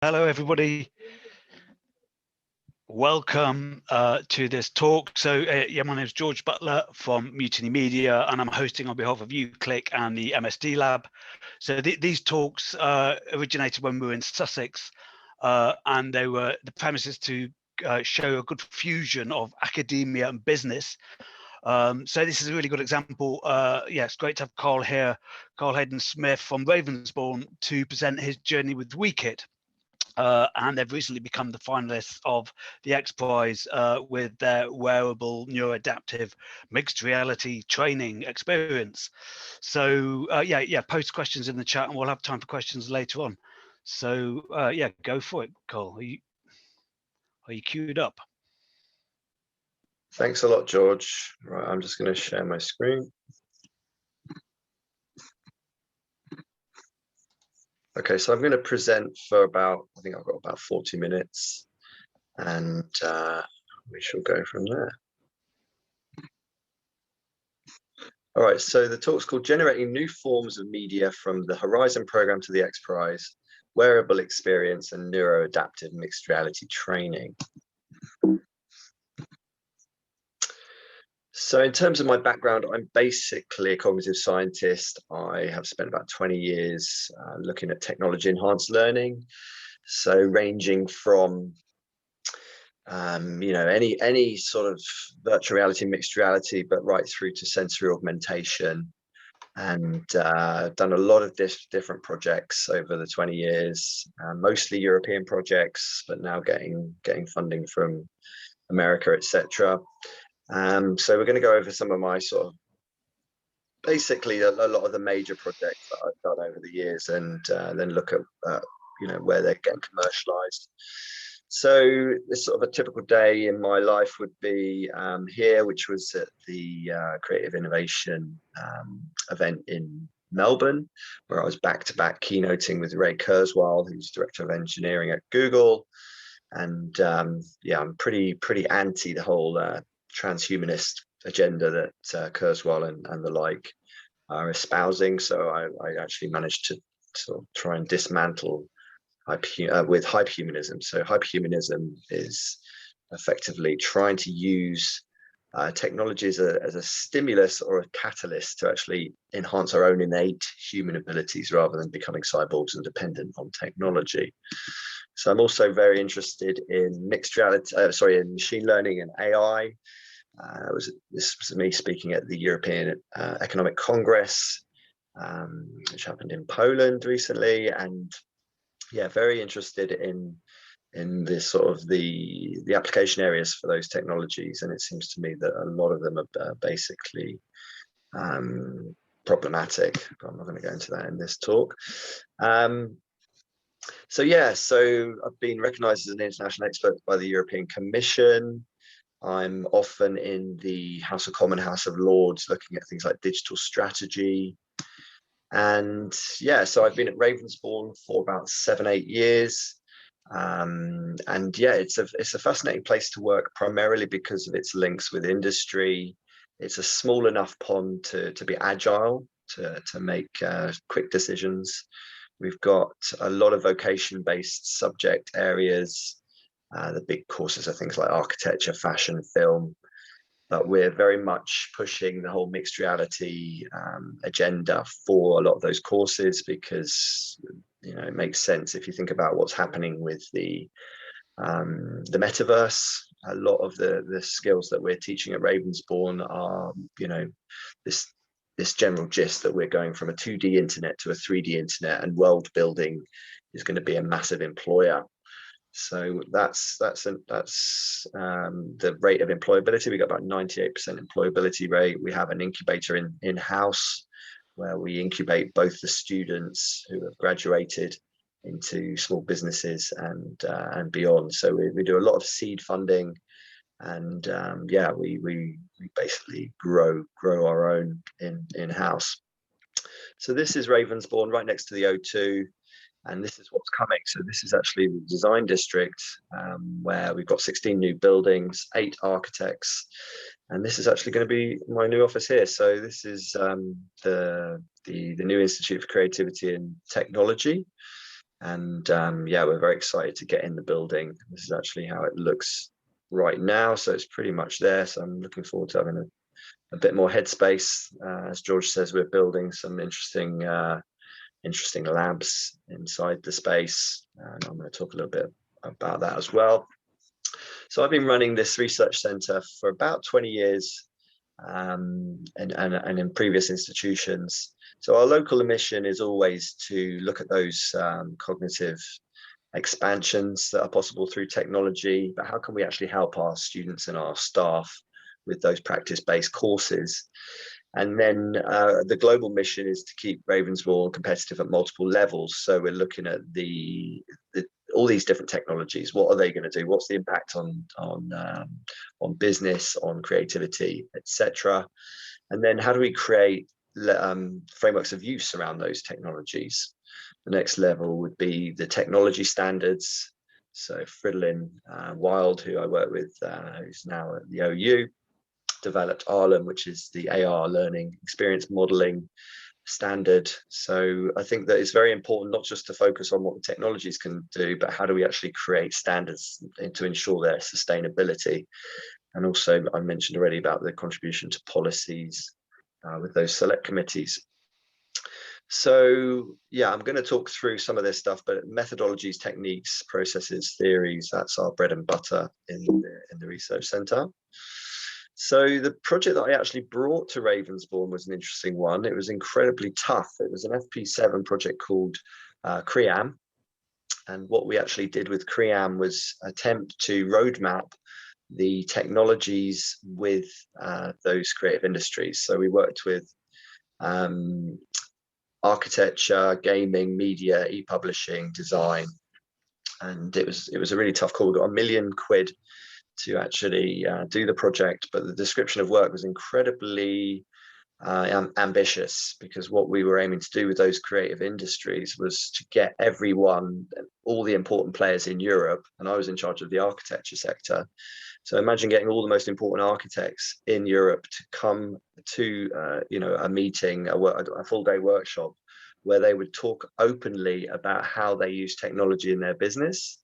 Hello, everybody. Welcome to this talk. So, yeah, my name is George Butler from Mutiny Media, and I'm hosting on behalf of UCLIC and the MSD Lab. So these talks originated when we were in Sussex, and the premise is to show a good fusion of academia and business. So this is a really good example. Yeah, it's great to have Carl here, Carl Hayden Smith from Ravensbourne, to present his journey with WeKit. And they've recently become the finalists of the XPRIZE with their wearable neuroadaptive mixed reality training experience. So yeah, post questions in the chat and we'll have time for questions later on. So yeah, go for it, Cole. Are you queued up? Thanks a lot, George. Right, I'm just going to share my screen. Okay, so I'm going to present for about, I think I've got about 40 minutes, and we shall go from there. All right, so the talk's called Generating New Forms of Media from the Horizon Program to the XPRIZE, Wearable Experience and Neuroadaptive Mixed Reality Training. So in terms of my background, I'm basically a cognitive scientist. I have spent about 20 years looking at technology enhanced learning. So ranging from any sort of virtual reality, mixed reality, but right through to sensory augmentation, and done a lot of different projects over the 20 years, mostly European projects, but now getting funding from America, etc. So we're going to go over some of my sort of basically a lot of the major projects that I've done over the years, and then look at where they're getting commercialized. So this sort of a typical day in my life would be here, which was at the Creative Innovation event in Melbourne, where I was back-to-back keynoting with Ray Kurzweil, who's Director of Engineering at Google. And yeah, I'm pretty anti the whole transhumanist agenda that Kurzweil and the like are espousing. So I actually managed to sort of try and dismantle with hyperhumanism. So hyperhumanism is effectively trying to use technology as a stimulus or a catalyst to actually enhance our own innate human abilities rather than becoming cyborgs and dependent on technology. So I'm also very interested in mixed reality, in machine learning and AI. This was me speaking at the European Economic Congress, which happened in Poland recently, and yeah, very interested in this sort of the application areas for those technologies. And it seems to me that a lot of them are basically problematic, but I'm not going to go into that in this talk. So yeah, so I've been recognized as an international expert by the European Commission. I'm often in the House of Commons, House of Lords, looking at things like digital strategy. And yeah, so I've been at Ravensbourne for about 7-8 years. And yeah, it's a fascinating place to work, primarily because of its links with industry. It's a small enough pond to be agile, to make quick decisions. We've got a lot of vocation-based subject areas. The big courses are things like architecture, fashion, film, but we're very much pushing the whole mixed reality agenda for a lot of those courses, because it makes sense if you think about what's happening with the metaverse. A lot of the skills that we're teaching at Ravensbourne are this general gist that we're going from a 2D internet to a 3D internet, and world building is going to be a massive employer. So that's the rate of employability. We got about 98% employability rate. We have an incubator in-house where we incubate both the students who have graduated into small businesses and beyond. So we do a lot of seed funding, and yeah, we basically grow our own in-house. So this is Ravensbourne, right next to the O2. And this is what's coming. So this is actually the design district, where we've got 16 new buildings, 8 architects, and this is actually going to be my new office here. So this is the new Institute for Creativity and Technology. And yeah, we're very excited to get in the building. This is actually how it looks right now. So it's pretty much there. So I'm looking forward to having a bit more headspace. As George says, we're building some interesting labs inside the space. And I'm going to talk a little bit about that as well. So I've been running this research center for about 20 years and in previous institutions. So our local mission is always to look at those cognitive expansions that are possible through technology, but how can we actually help our students and our staff with those practice-based courses? And then the global mission is to keep Ravensbourne competitive at multiple levels. So we're looking at all these different technologies. What are they going to do? What's the impact on business, on creativity, etc.? And then how do we create frameworks of use around those technologies? The next level would be the technology standards. So Fridolin Wild, who I work with, who's now at the OU, developed ARLEM, which is the AR learning experience modeling standard. So I think that it's very important not just to focus on what the technologies can do, but how do we actually create standards to ensure their sustainability. And also I mentioned already about the contribution to policies with those select committees. So yeah, I'm going to talk through some of this stuff, but methodologies, techniques, processes, theories, that's our bread and butter in the research centre. So the project that I actually brought to Ravensbourne was an interesting one. It was incredibly tough. It was an FP7 project called CRIAM. And what we actually did with CRIAM was attempt to roadmap the technologies with those creative industries. So we worked with architecture, gaming, media, e-publishing, design. And it was a really tough call. We got £1 million to actually do the project, but the description of work was incredibly ambitious, because what we were aiming to do with those creative industries was to get everyone, all the important players in Europe, and I was in charge of the architecture sector. So imagine getting all the most important architects in Europe to come to a meeting, a full day workshop, where they would talk openly about how they use technology in their business.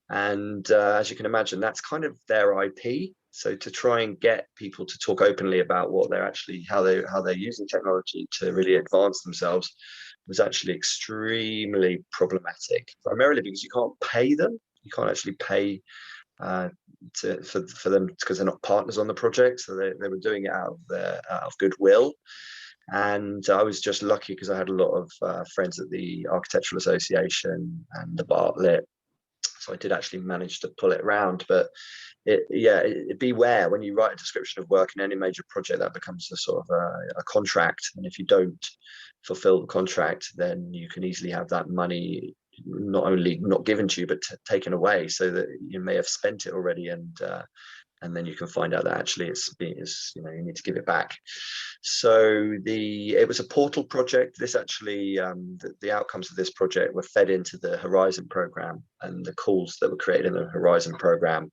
And as you can imagine, that's kind of their IP. So to try and get people to talk openly about what they're actually, how they're using technology to really advance themselves was actually extremely problematic, primarily because you can't pay them. You can't actually pay for them because they're not partners on the project. So they were doing it out of goodwill. And I was just lucky because I had a lot of friends at the Architectural Association and the Bartlett. So I did actually manage to pull it around, but beware when you write a description of work in any major project, that becomes a sort of a contract. And if you don't fulfill the contract, then you can easily have that money not only not given to you, but taken away, so that you may have spent it already, and then you can find out that actually you need to give it back. So it was a portal project. This actually, the outcomes of this project were fed into the Horizon program, and the calls that were created in the Horizon program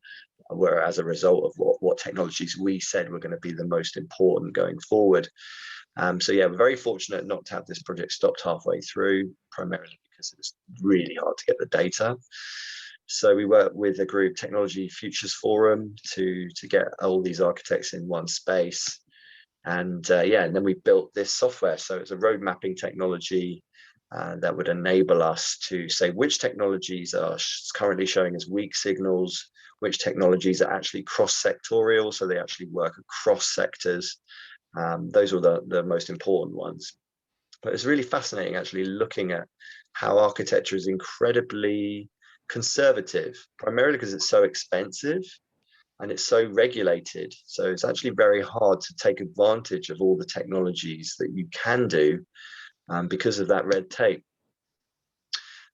were as a result of what technologies we said were going to be the most important going forward. So yeah, we're very fortunate not to have this project stopped halfway through, primarily because it was really hard to get the data. So we worked with a group, Technology Futures Forum, to get all these architects in one space. And and then we built this software. So it's a road mapping technology that would enable us to say which technologies are currently showing as weak signals, which technologies are actually cross-sectorial, so they actually work across sectors. Those were the most important ones. But it's really fascinating actually looking at how architecture is incredibly conservative, primarily because it's so expensive and it's so regulated. So it's actually very hard to take advantage of all the technologies that you can do because of that red tape.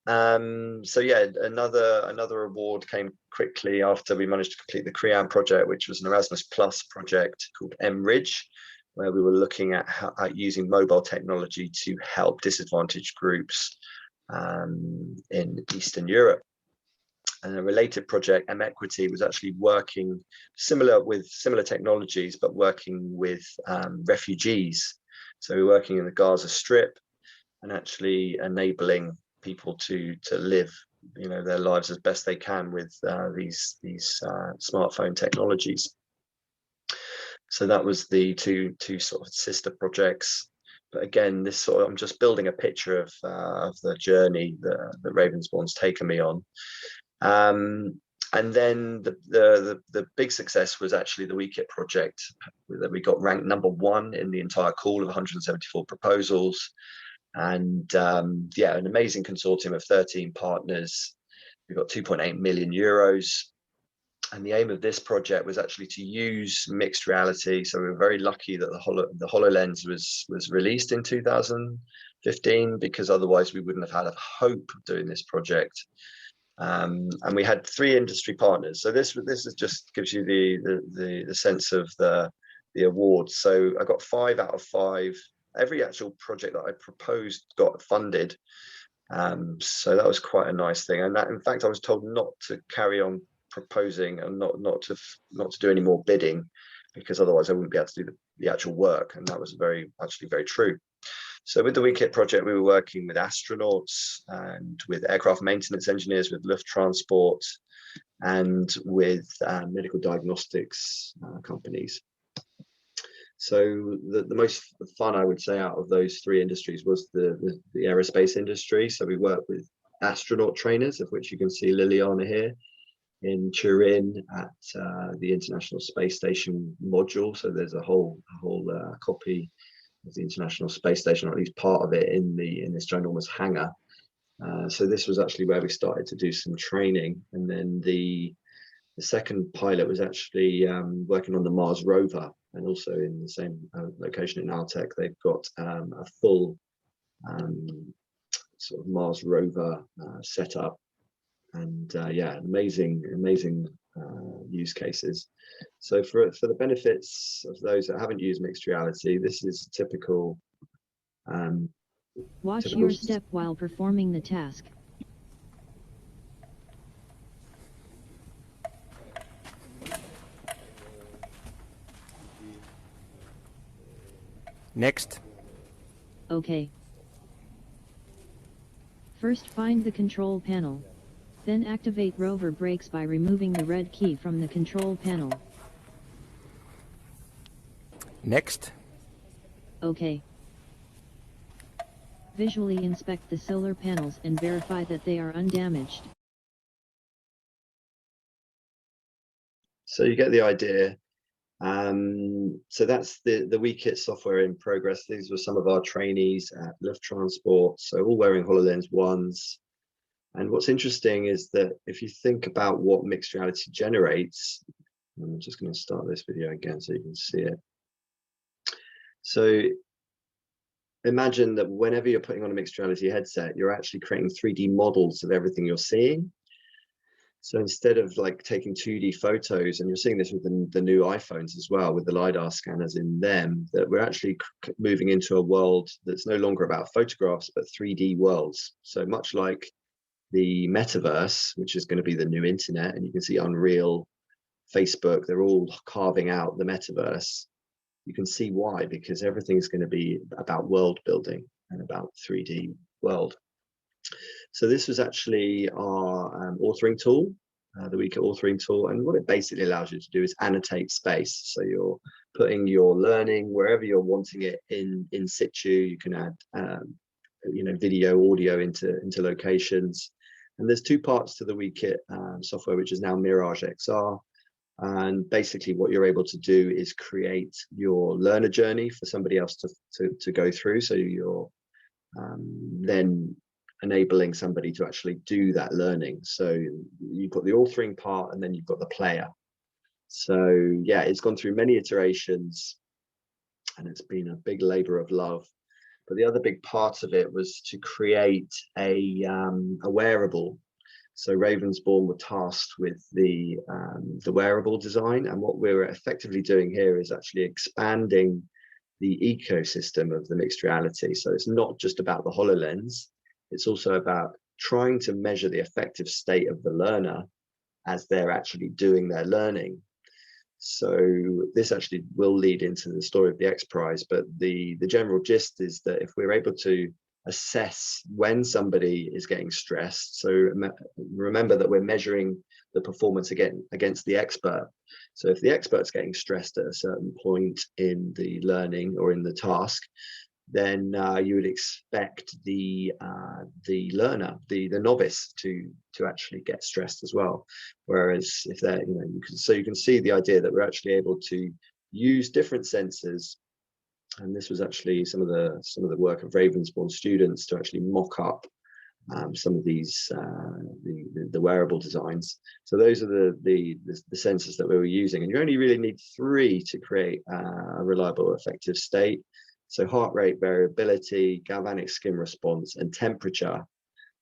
So yeah, another award came quickly after we managed to complete the CRIAM project, which was an Erasmus Plus project called MRidge, where we were looking at using mobile technology to help disadvantaged groups in Eastern Europe. And a related project, M-Equity, was actually working similar technologies, but working with refugees. So we're working in the Gaza Strip and actually enabling people to live, you know, their lives as best they can with these smartphone technologies. So that was the two sort of sister projects. But again, this sort of, I'm just building a picture of the journey that Ravensbourne's taken me on. And then the big success was actually the WeKit project, that we got ranked #1 in the entire call of 174 proposals. And yeah, an amazing consortium of 13 partners. We got 2.8 million euros. And the aim of this project was actually to use mixed reality. So we were very lucky that the HoloLens was released in 2015, because otherwise we wouldn't have had a hope of doing this project. And we had 3 industry partners. So this is just gives you the sense of the awards. So I got 5 out of 5. Every actual project that I proposed got funded. So that was quite a nice thing. And that, in fact, I was told not to carry on proposing and not to do any more bidding, because otherwise I wouldn't be able to do the actual work. And that was actually very true. So with the WeKit project, we were working with astronauts and with aircraft maintenance engineers, with Lufttransport, and with medical diagnostics companies. So the most fun, I would say, out of those 3 industries was the aerospace industry. So we worked with astronaut trainers, of which you can see Liliana here, in Turin at the International Space Station module. So there's a whole copy of the International Space Station, or at least part of it, in this ginormous hangar. So this was actually where we started to do some training. And then the second pilot was actually working on the Mars rover, and also in the same location in Altec, they've got a full sort of Mars rover setup. And yeah, amazing use cases. So for the benefits of those that haven't used mixed reality, this is typical. Watch your step while performing the task. Next. Okay. First, find the control panel. Then activate rover brakes by removing the red key from the control panel. Next. Okay. Visually inspect the solar panels and verify that they are undamaged. So you get the idea. So that's the WeKit software in progress. These were some of our trainees at Lufttransport, so all wearing HoloLens 1s. And what's interesting is that if you think about what mixed reality generates, I'm just going to start this video again so you can see it. So imagine that whenever you're putting on a mixed reality headset, you're actually creating 3D models of everything you're seeing. So instead of like taking 2D photos, and you're seeing this with the new iPhones as well, with the LiDAR scanners in them, that we're actually moving into a world that's no longer about photographs, but 3D worlds. So much like the metaverse, which is going to be the new internet, and you can see Unreal, Facebook, they're all carving out the metaverse. You can see why, because everything's going to be about world building and about 3D world. So this was actually our authoring tool, the WeKit authoring tool, and what it basically allows you to do is annotate space. So you're putting your learning wherever you're wanting it in situ. You can add you know, video, audio into locations. And there's 2 parts to the WeKit software, which is now Mirage XR. And basically what you're able to do is create your learner journey for somebody else to go through. So you're then enabling somebody to actually do that learning. So you've got the authoring part, and then you've got the player. So yeah, it's gone through many iterations, and it's been a big labor of love. But the other big part of it was to create a wearable. So Ravensbourne were tasked with the wearable design, and what we're effectively doing here is actually expanding the ecosystem of the mixed reality. So it's not just about the HoloLens, it's also about trying to measure the effective state of the learner as they're actually doing their learning. So this actually will lead into the story of the XPRIZE, but the general gist is that if we're able to assess when somebody is getting stressed. So remember that we're measuring the performance against the expert. So if the expert's getting stressed at a certain point in the learning or in the task, then you would expect the learner, the novice, to actually get stressed as well. Whereas if they're, you can see the idea that we're actually able to use different sensors. And this was actually some of the work of Ravensbourne students to actually mock up some of these the wearable designs. So those are the sensors that we were using, and you only really need 3 to create a reliable, effective state. So heart rate variability, galvanic skin response, and temperature.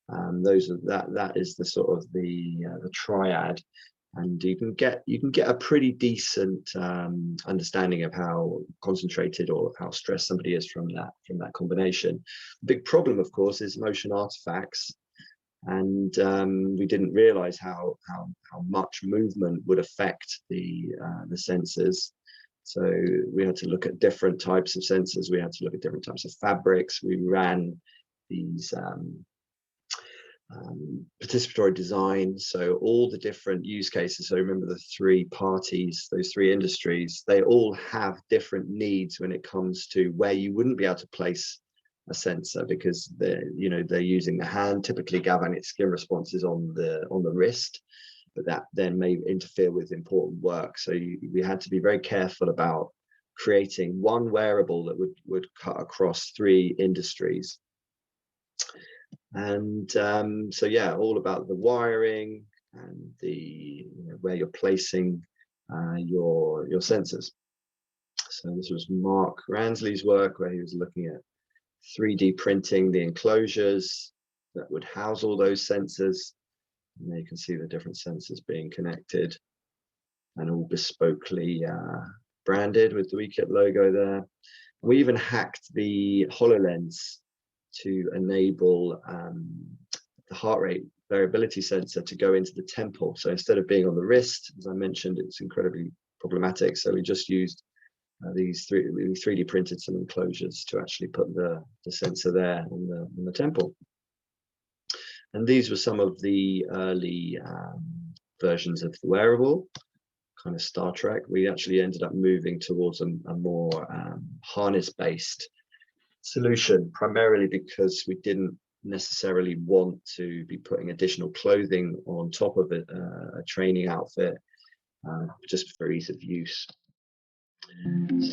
That is the sort of the triad, and you can get a pretty decent understanding of how concentrated or how stressed somebody is from that combination. The big problem, of course, is motion artifacts, and we didn't realize how much movement would affect the sensors. So we had to look at different types of sensors. We had to look at different types of fabrics. We ran these participatory design, so all the different use cases. So remember the 3 parties, those 3 industries, they all have different needs when it comes to where you wouldn't be able to place a sensor, because they're using the hand. Typically galvanic skin response is on the wrist, but that then may interfere with important work. So we had to be very careful about creating one wearable that would cut across 3 industries. And so yeah, all about the wiring and the where you're placing your sensors. So this was Mark Ransley's work, where he was looking at 3D printing the enclosures that would house all those sensors. And there you can see the different sensors being connected and all bespokely branded with the UCLIC logo there. We even hacked the HoloLens to enable the heart rate variability sensor to go into the temple. So instead of being on the wrist, as I mentioned, it's incredibly problematic. So we just used we 3D printed some enclosures to actually put the sensor there on the temple. And these were some of the early versions of the wearable, kind of Star Trek. We actually ended up moving towards a more harness-based solution, primarily because we didn't necessarily want to be putting additional clothing on top of it, a training outfit, just for ease of use.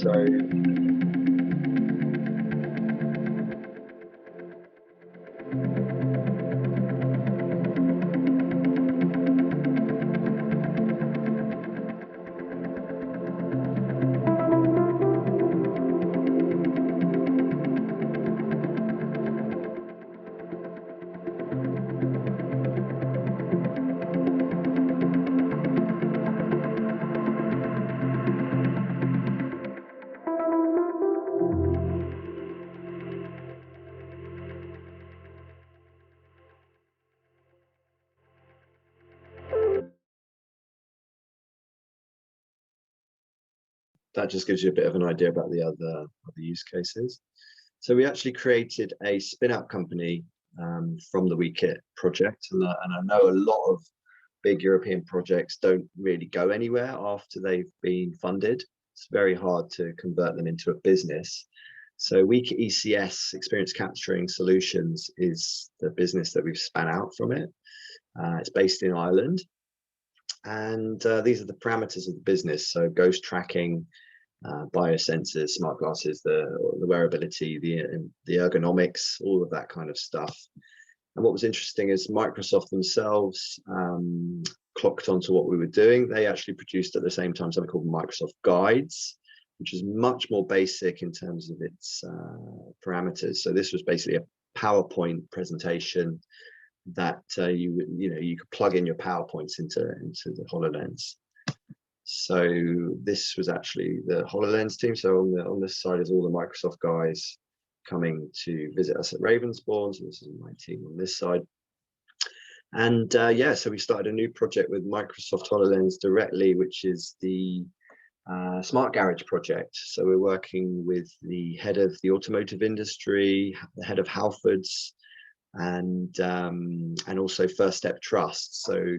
So that just gives you a bit of an idea about the other use cases. So we actually created a spin-out company from the UCLIC project, and I know a lot of big European projects don't really go anywhere after they've been funded. It's very hard to convert them into a business. So UCLIC ECS, Experience Capturing Solutions, is the business that we've spun out from it. It's based in Ireland. And these are the parameters of the business. So ghost tracking, biosensors, smart glasses, the wearability, the ergonomics, all of that kind of stuff. And what was interesting is Microsoft themselves clocked onto what we were doing. They actually produced at the same time something called Microsoft Guides, which is much more basic in terms of its parameters. So this was basically a PowerPoint presentation that you could plug in your PowerPoints into the HoloLens. So this was actually the HoloLens team. So on this side is all the Microsoft guys coming to visit us at Ravensbourne. So this is my team on this side. And yeah, so we started a new project with Microsoft HoloLens directly, which is the smart garage project. So we're working with the head of the automotive industry, the head of Halfords, and also First Step Trust. So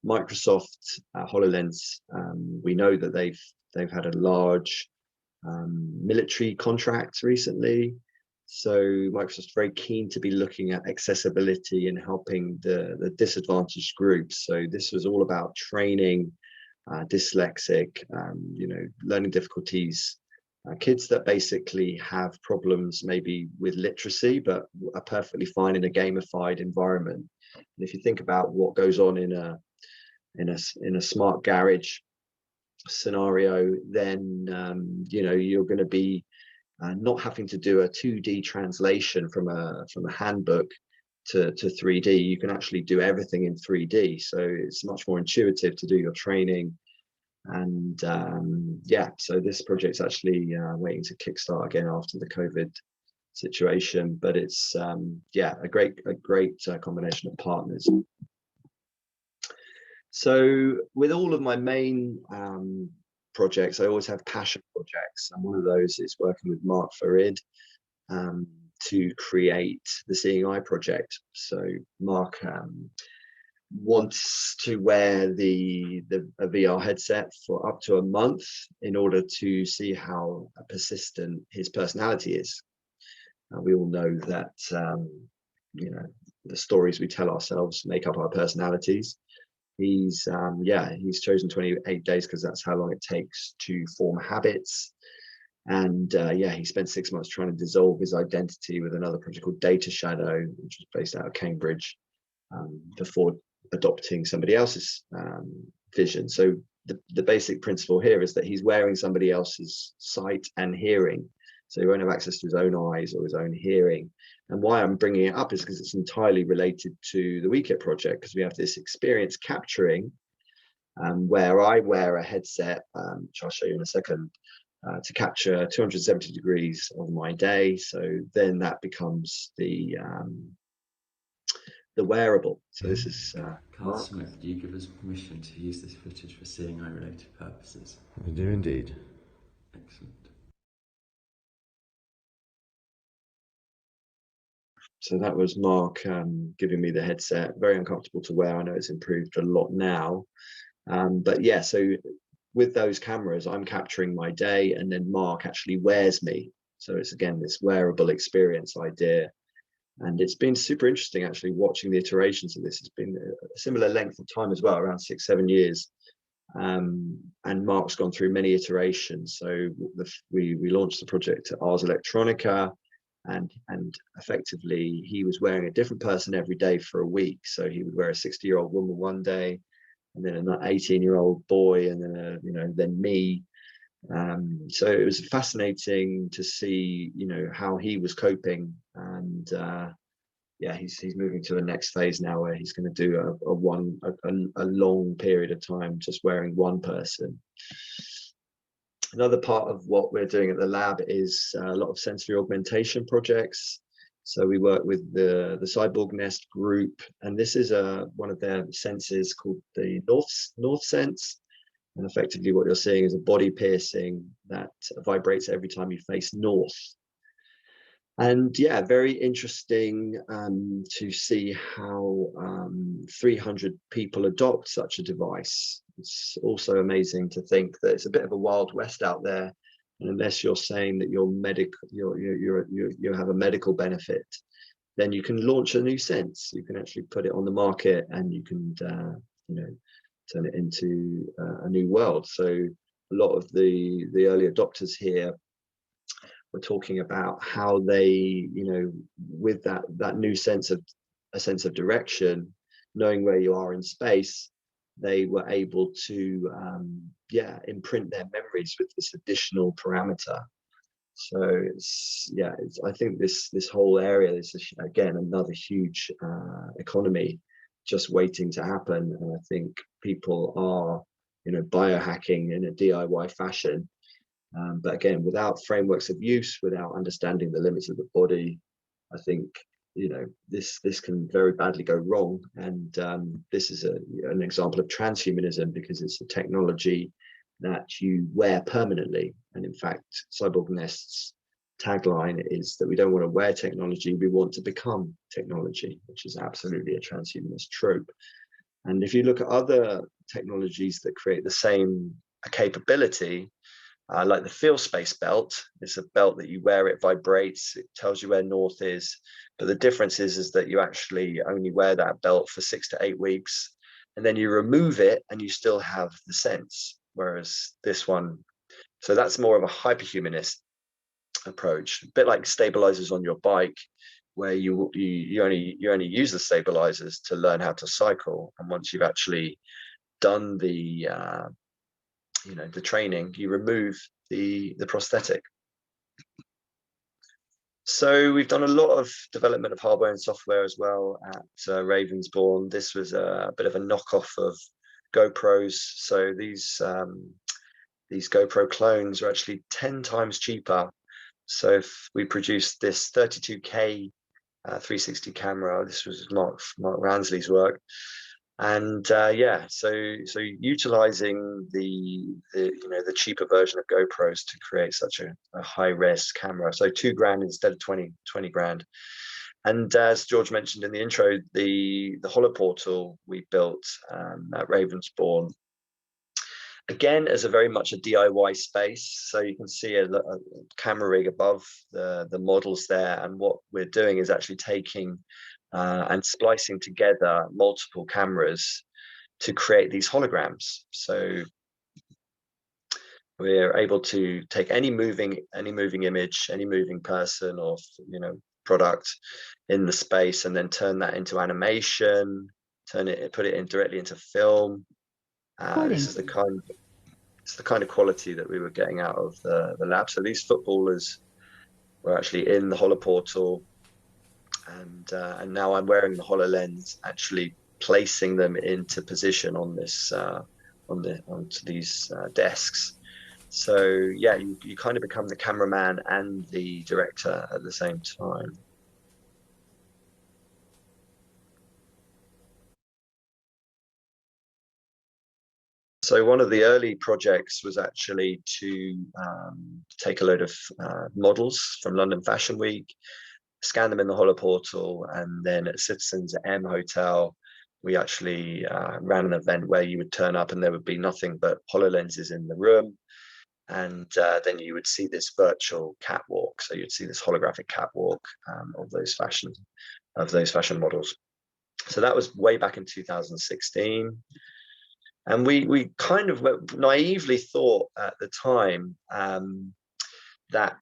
Microsoft HoloLens, we know that they've had a large military contract recently. So Microsoft's very keen to be looking at accessibility and helping the disadvantaged groups. So this was all about training dyslexic, learning difficulties, kids that basically have problems maybe with literacy, but are perfectly fine in a gamified environment. And if you think about what goes on in a smart garage scenario, then you're going to be not having to do a 2D translation from a handbook to 3D. You can actually do everything in 3D, so it's much more intuitive to do your training. And so this project's actually waiting to kickstart again after the COVID situation, but it's a great combination of partners. So with all of my main projects, I always have passion projects, and one of those is working with Mark Farid to create the Seeing Eye project. So Mark wants to wear a VR headset for up to a month in order to see how persistent his personality is. We all know that the stories we tell ourselves make up our personalities. He's chosen 28 days because that's how long it takes to form habits. And he spent 6 months trying to dissolve his identity with another project called Data Shadow, which was based out of Cambridge, before adopting somebody else's vision. So the basic principle here is that he's wearing somebody else's sight and hearing. So he won't have access to his own eyes or his own hearing. And why I'm bringing it up is because it's entirely related to the WeKit project, because we have this experience capturing where I wear a headset, which I'll show you in a second, to capture 270 degrees of my day. So then that becomes the wearable. So this is Carl Smith, do you give us permission to use this footage for Seeing Eye related purposes? I do indeed. Excellent. So that was Mark giving me the headset. Very uncomfortable to wear. I know it's improved a lot now. But yeah, so with those cameras, I'm capturing my day, and then Mark actually wears me. So it's, again, this wearable experience idea. And it's been super interesting actually watching the iterations of this. It's been a similar length of time as well, around 6-7 years. And Mark's gone through many iterations. So we launched the project at Ars Electronica, and effectively he was wearing a different person every day for a week. So he would wear a 60-year-old woman one day, and then an 18-year-old boy, and then then me. So it was fascinating to see how he was coping, and he's moving to the next phase now, where he's going to do a long period of time just wearing one person. Another part of what we're doing at the lab is a lot of sensory augmentation projects. So we work with the Cyborg Nest group, and this is one of their senses called the North Sense. And effectively what you're seeing is a body piercing that vibrates every time you face north. And yeah, very interesting to see how 300 people adopt such a device. It's also amazing to think that it's a bit of a wild west out there, and unless you're saying that you have a medical benefit, then you can launch a new sense. You can actually put it on the market, and you can turn it into a new world. So a lot of the early adopters here were talking about how they, with that new sense of direction, knowing where you are in space, they were able to imprint their memories with this additional parameter. So I think this whole area is, again, another huge economy just waiting to happen. And I think people are biohacking in a DIY fashion, but again, without frameworks of use, without understanding the limits of the body, I think this can very badly go wrong. And this is an example of transhumanism, because it's a technology that you wear permanently. And in fact, Cyborg Nest's tagline is that we don't want to wear technology, we want to become technology, which is absolutely a transhumanist trope. And if you look at other technologies that create the same capability, like the Feel Space belt, it's a belt that you wear, it vibrates, it tells you where north is. But the difference is that you actually only wear that belt for 6 to 8 weeks, and then you remove it and you still have the sense. Whereas this one, so that's more of a hyperhumanist approach, a bit like stabilizers on your bike, where you only use the stabilizers to learn how to cycle, and once you've actually done the the training, you remove the prosthetic. So we've done a lot of development of hardware and software as well at Ravensbourne. This was a bit of a knockoff of GoPros. So these GoPro clones are actually 10 times cheaper. So if we produced this 32K 360 camera, this was Mark Ransley's work. And yeah, so utilizing the cheaper version of GoPros to create such a high-res camera. So $2,000 instead of 20 grand. And as George mentioned in the intro, the holoportal we built at Ravensbourne, again, as a very much a DIY space. So you can see a camera rig above the models there. And what we're doing is actually taking and splicing together multiple cameras to create these holograms. So we're able to take any moving image, any moving person or product in the space, and then turn that into animation, put it in directly into film. This is the kind of quality that we were getting out of the lab. So these footballers were actually in the holoportal, and now I'm wearing the HoloLens, actually placing them into position on this onto these desks. So yeah, you kind of become the cameraman and the director at the same time. So one of the early projects was actually to take a load of models from London Fashion Week, scan them in the holoportal, and then at Citizens M Hotel, we actually ran an event where you would turn up and there would be nothing but HoloLenses in the room. And then you would see this virtual catwalk. So you'd see this holographic catwalk of those fashion models. So that was way back in 2016. And we kind of naively thought at the time that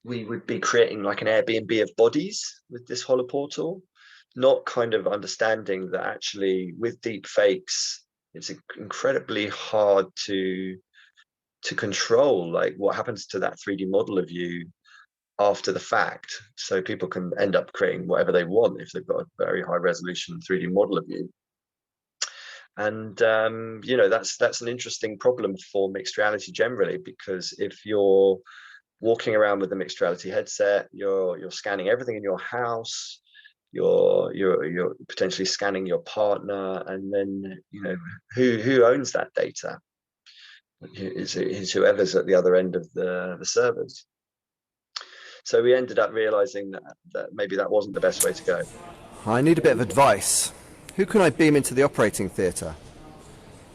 we would be creating like an Airbnb of bodies with this holoportal, not kind of understanding that actually with deep fakes, it's incredibly hard to control like what happens to that 3D model of you after the fact. So people can end up creating whatever they want if they've got a very high resolution 3D model of you. And that's an interesting problem for mixed reality generally, because if you're walking around with a mixed reality headset, you're scanning everything in your house, you're potentially scanning your partner, and then who owns that data? Is whoever's at the other end of the servers. So we ended up realizing that maybe that wasn't the best way to go. I need a bit of advice. Who can I beam into the operating theatre?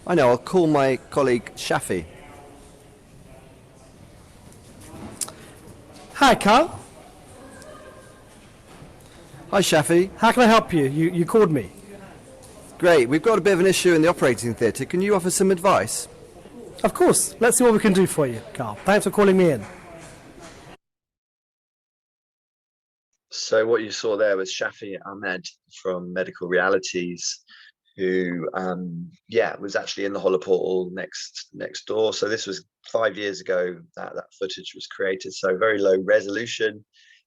I know, I'll call my colleague Shafi. Hi, Carl. Hi, Shafi. How can I help you? You called me. Great, we've got a bit of an issue in the operating theatre. Can you offer some advice? Of course. Let's see what we can do for you, Carl. Thanks for calling me in. So what you saw there was Shafi Ahmed from Medical Realities, who was actually in the holoportal next door. So this was 5 years ago that footage was created. So very low resolution,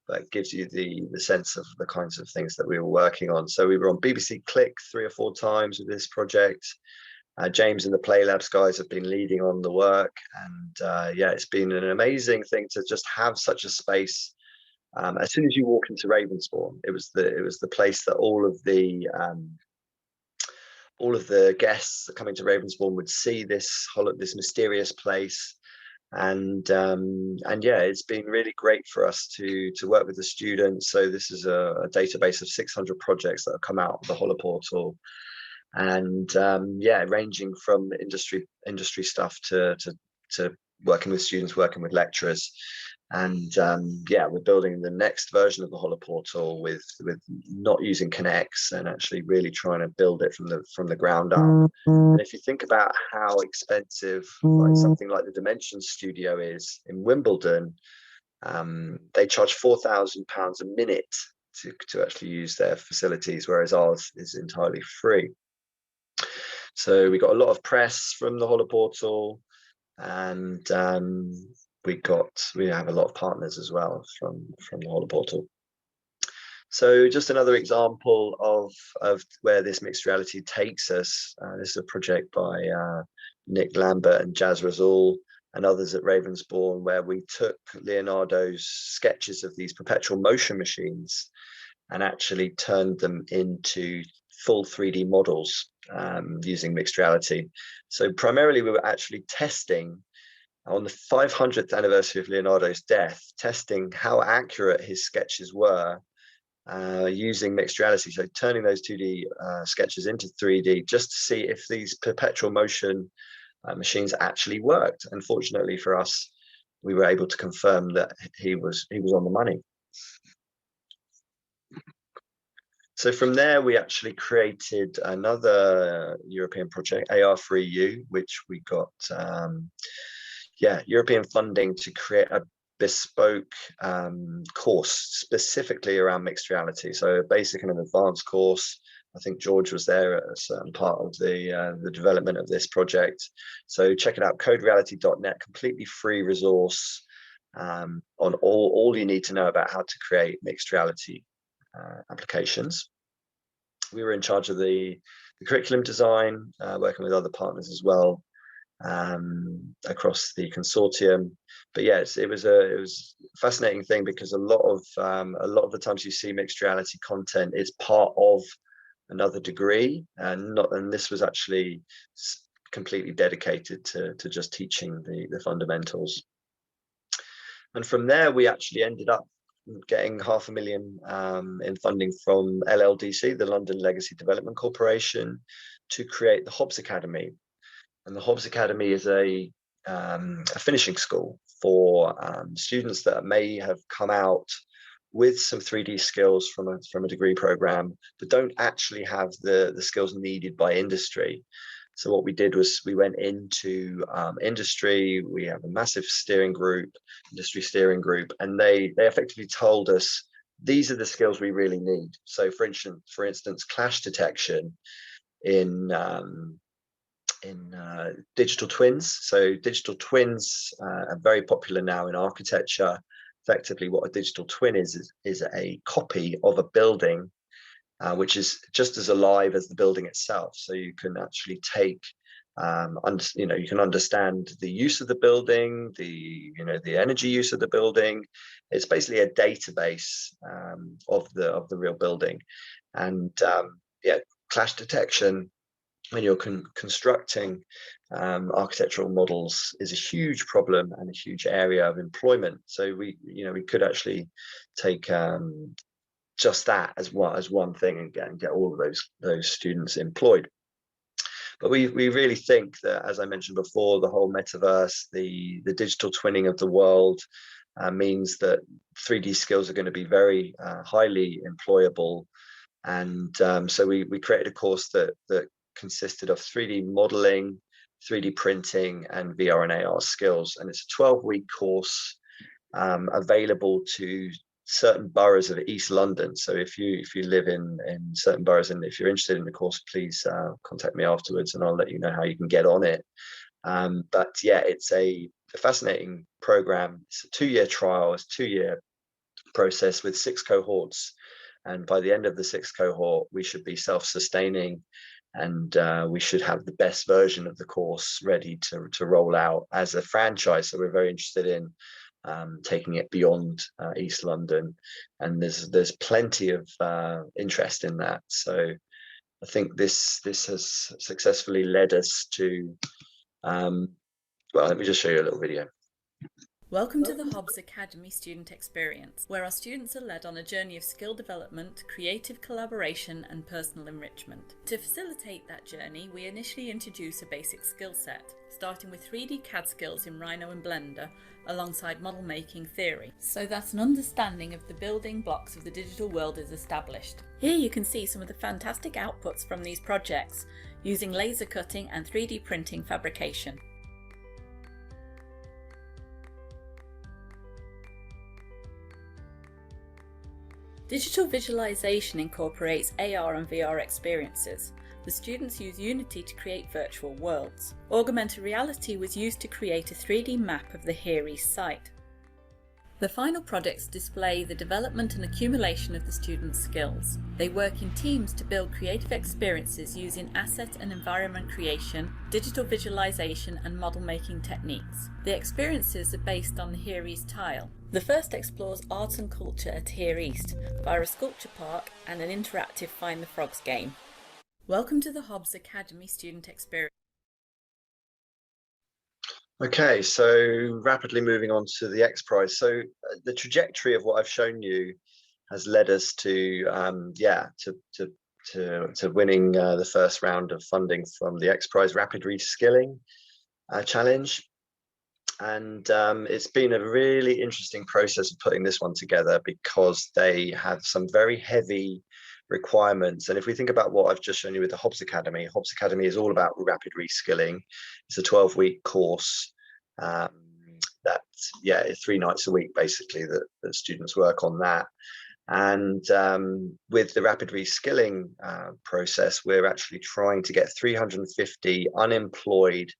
but it gives you the sense of the kinds of things that we were working on. So we were on BBC Click 3 or 4 times with this project. James and the Play Labs guys have been leading on the work, and it's been an amazing thing to just have such a space. As soon as you walk into Ravensbourne, it was the place that all of the all of the guests that come into Ravensbourne would see this mysterious place. And yeah, it's been really great for us to work with the students. So this is a database of 600 projects that have come out of the Holoportal, and yeah, ranging from industry stuff to working with students, working with lecturers. And yeah, we're building the next version of the Holoportal with not using Connects, and actually really trying to build it from the ground up. And if you think about how expensive like something like the Dimension Studio is in Wimbledon, they charge £4,000 a minute to actually use their facilities, whereas ours is entirely free. So we got a lot of press from the Holoportal, and we have a lot of partners as well from the Holoportal. So just another example of where this mixed reality takes us. This is a project by Nick Lambert and Jazz Razul and others at Ravensbourne, where we took Leonardo's sketches of these perpetual motion machines and actually turned them into full 3D models using mixed reality. So primarily we were actually testing on the 500th anniversary of Leonardo's death, testing how accurate his sketches were using mixed reality. So turning those 2D sketches into 3D just to see if these perpetual motion machines actually worked. And fortunately for us, we were able to confirm that he was on the money. So from there, we actually created another European project, AR3U, which we got European funding to create a bespoke course specifically around mixed reality. So a basic and an advanced course. I think George was there at a certain part of the development of this project. So check it out, codereality.net, completely free resource on all you need to know about how to create mixed reality applications. We were in charge of the curriculum design, working with other partners as well across the consortium. But yes, it was a fascinating thing, because a lot of the times you see mixed reality content is part of another degree, and this was actually completely dedicated to just teaching the fundamentals. And from there, we actually ended up getting £500,000 in funding from LLDC, the London Legacy Development Corporation, to create the Hobbs Academy. And the Hobbs Academy is a finishing school for students that may have come out with some 3D skills from a degree program, but don't actually have the skills needed by industry. So what we did was we went into industry. We have a massive industry steering group, and they effectively told us, these are the skills we really need. So for instance, clash detection in digital twins. So digital twins are very popular now in architecture. Effectively, what a digital twin is a copy of a building which is just as alive as the building itself. So you can actually take, you can understand the use of the building, the energy use of the building. It's basically a database of the real building. And yeah, clash detection when you're constructing architectural models is a huge problem and a huge area of employment. So we could actually take just that as one thing and get all of those students employed. But we really think that, as I mentioned before, the whole metaverse, the digital twinning of the world means that 3D skills are going to be very highly employable. And so we created a course that consisted of 3D modeling, 3D printing, and VR and AR skills. And it's a 12-week course available to certain boroughs of East London. So if you live in certain boroughs, and if you're interested in the course, please contact me afterwards and I'll let you know how you can get on it. But yeah, it's a fascinating program. It's a 2-year trial, it's a 2-year process with 6 cohorts. And by the end of the 6th cohort, we should be self-sustaining, and we should have the best version of the course ready to roll out as a franchise. So we're very interested in taking it beyond East London, and there's plenty of interest in that. So I think this has successfully led us to, well, let me just show you a little video. Welcome to the Hobbs Academy student experience, where our students are led on a journey of skill development, creative collaboration and personal enrichment. To facilitate that journey, we initially introduce a basic skill set, starting with 3D CAD skills in Rhino and Blender, alongside model making theory, so that an understanding of the building blocks of the digital world is established. Here you can see some of the fantastic outputs from these projects, using laser cutting and 3D printing fabrication. Digital visualization incorporates AR and VR experiences. The students use Unity to create virtual worlds. Augmented reality was used to create a 3D map of the Here East site. The final projects display the development and accumulation of the students' skills. They work in teams to build creative experiences using asset and environment creation, digital visualization and model making techniques. The experiences are based on the Here East tile. The first explores arts and culture at Here East via a sculpture park and an interactive Find the Frogs game. Welcome to the Hobbs Academy student experience. Okay, so rapidly moving on to the XPRIZE. So the trajectory of what I've shown you has led us to winning the first round of funding from the XPRIZE Rapid Reskilling Challenge. And it's been a really interesting process of putting this one together, because they have some very heavy requirements. And if we think about what I've just shown you with the Hobbs Academy is all about rapid reskilling. It's a 12-week course it's 3 nights a week basically that students work on that. And with the rapid reskilling process, we're actually trying to get 350 unemployed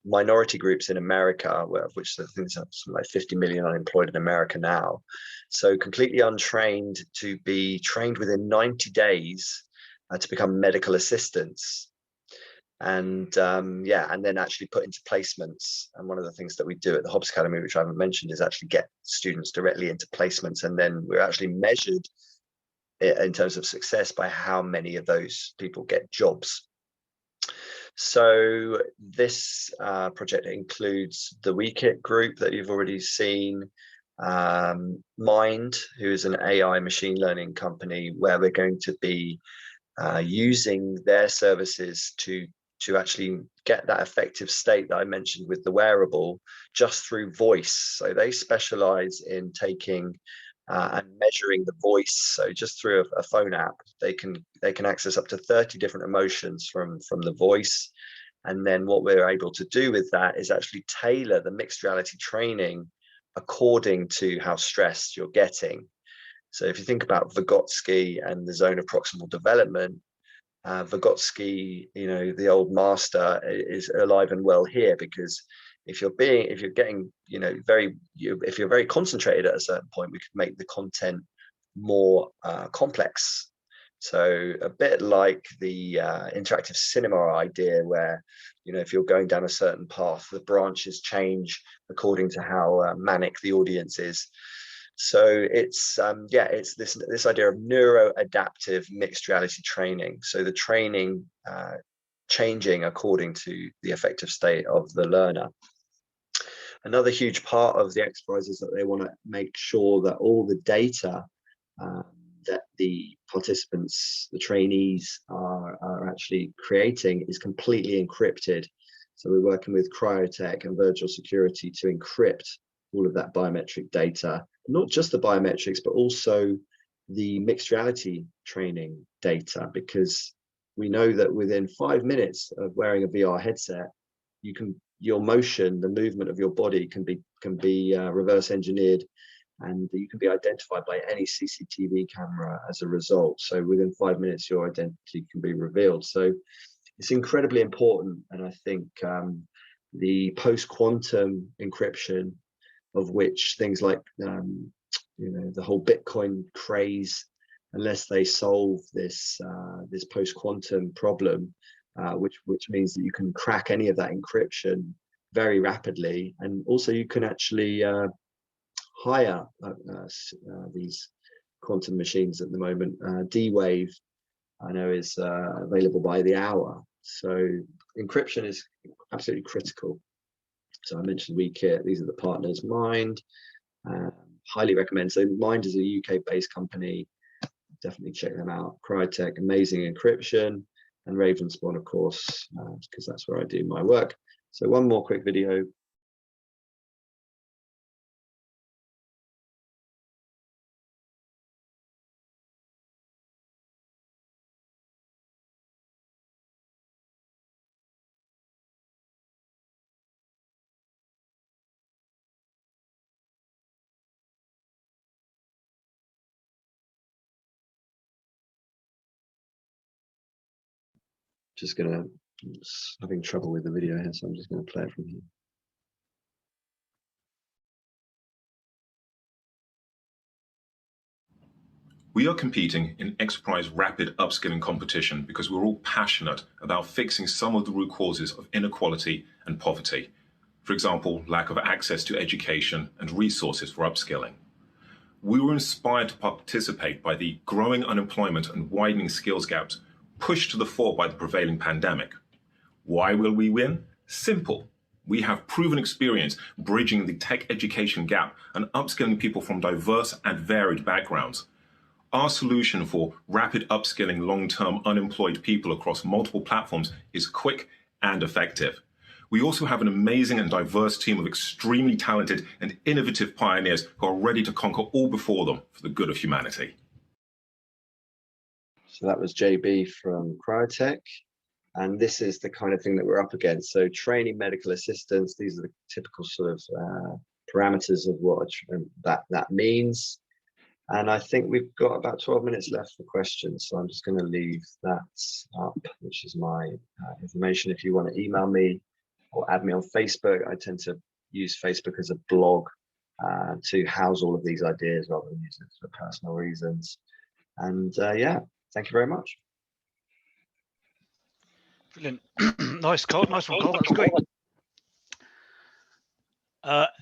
minority groups in America, of which I think there's something like 50 million unemployed in America now, so completely untrained, to be trained within 90 days to become medical assistants, and then actually put into placements. And one of the things that we do at the Hobbs Academy, which I haven't mentioned, is actually get students directly into placements, and then we're actually measured in terms of success by how many of those people get jobs. So this project includes the WeKit group that you've already seen, Mind, who is an AI machine learning company, where we're going to be using their services to actually get that effective state that I mentioned with the Wearable, just through voice. So they specialize in taking and measuring the voice. So just through a phone app, they can access up to 30 different emotions from the voice. And then what we're able to do with that is actually tailor the mixed reality training according to how stressed you're getting. So if you think about Vygotsky and the zone of proximal development, Vygotsky, the old master, is alive and well here, because if you're getting, if you're very concentrated at a certain point, we could make the content more complex. So a bit like the interactive cinema idea, where, if you're going down a certain path, the branches change according to how manic the audience is. So it's this idea of neuroadaptive mixed reality training. So the training changing according to the affective state of the learner. Another huge part of the XPRIZE is that they want to make sure that all the data that the participants, the trainees, are actually creating is completely encrypted. So we're working with Cryotech and Virtual Security to encrypt all of that biometric data, not just the biometrics, but also the mixed reality training data, because we know that within 5 minutes of wearing a VR headset, your motion, the movement of your body can be reverse engineered, and you can be identified by any CCTV camera as a result. So within 5 minutes, your identity can be revealed. So it's incredibly important. And I think the post-quantum encryption, of which things like the whole Bitcoin craze, unless they solve this post-quantum problem, which means that you can crack any of that encryption very rapidly, and also you can actually hire these quantum machines at the moment. D-Wave I know is available by the hour. So encryption is absolutely critical. So I mentioned WeKit, these are the partners. Mind, highly recommend. So Mind is a UK-based company. Definitely check them out. Crytek, amazing encryption, and Ravenspawn, of course, because that's where I do my work. So one more quick video. Just gonna, having trouble with the video here, so I'm just gonna play it from here. We are competing in XPRIZE rapid upskilling competition because we're all passionate about fixing some of the root causes of inequality and poverty. For example, lack of access to education and resources for upskilling. We were inspired to participate by the growing unemployment and widening skills gaps pushed to the fore by the prevailing pandemic. Why will we win? Simple. We have proven experience bridging the tech education gap and upskilling people from diverse and varied backgrounds. Our solution for rapid upskilling long-term unemployed people across multiple platforms is quick and effective. We also have an amazing and diverse team of extremely talented and innovative pioneers who are ready to conquer all before them for the good of humanity. So that was JB from Crytek. And this is the kind of thing that we're up against. So training medical assistants, these are the typical sort of parameters of what that means. And I think we've got about 12 minutes left for questions. So I'm just going to leave that up, which is my information. If you want to email me or add me on Facebook, I tend to use Facebook as a blog to house all of these ideas rather than use it for personal reasons. And yeah, thank you very much. Brilliant. Nice, Carl. Nice one, Carl. That was great.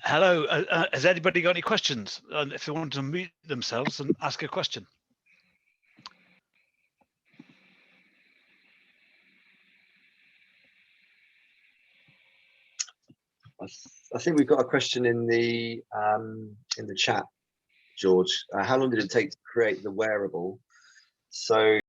Hello. Has anybody got any questions? If they want to mute themselves and ask a question. I think we've got a question in the chat, George. How long did it take to create the wearable? So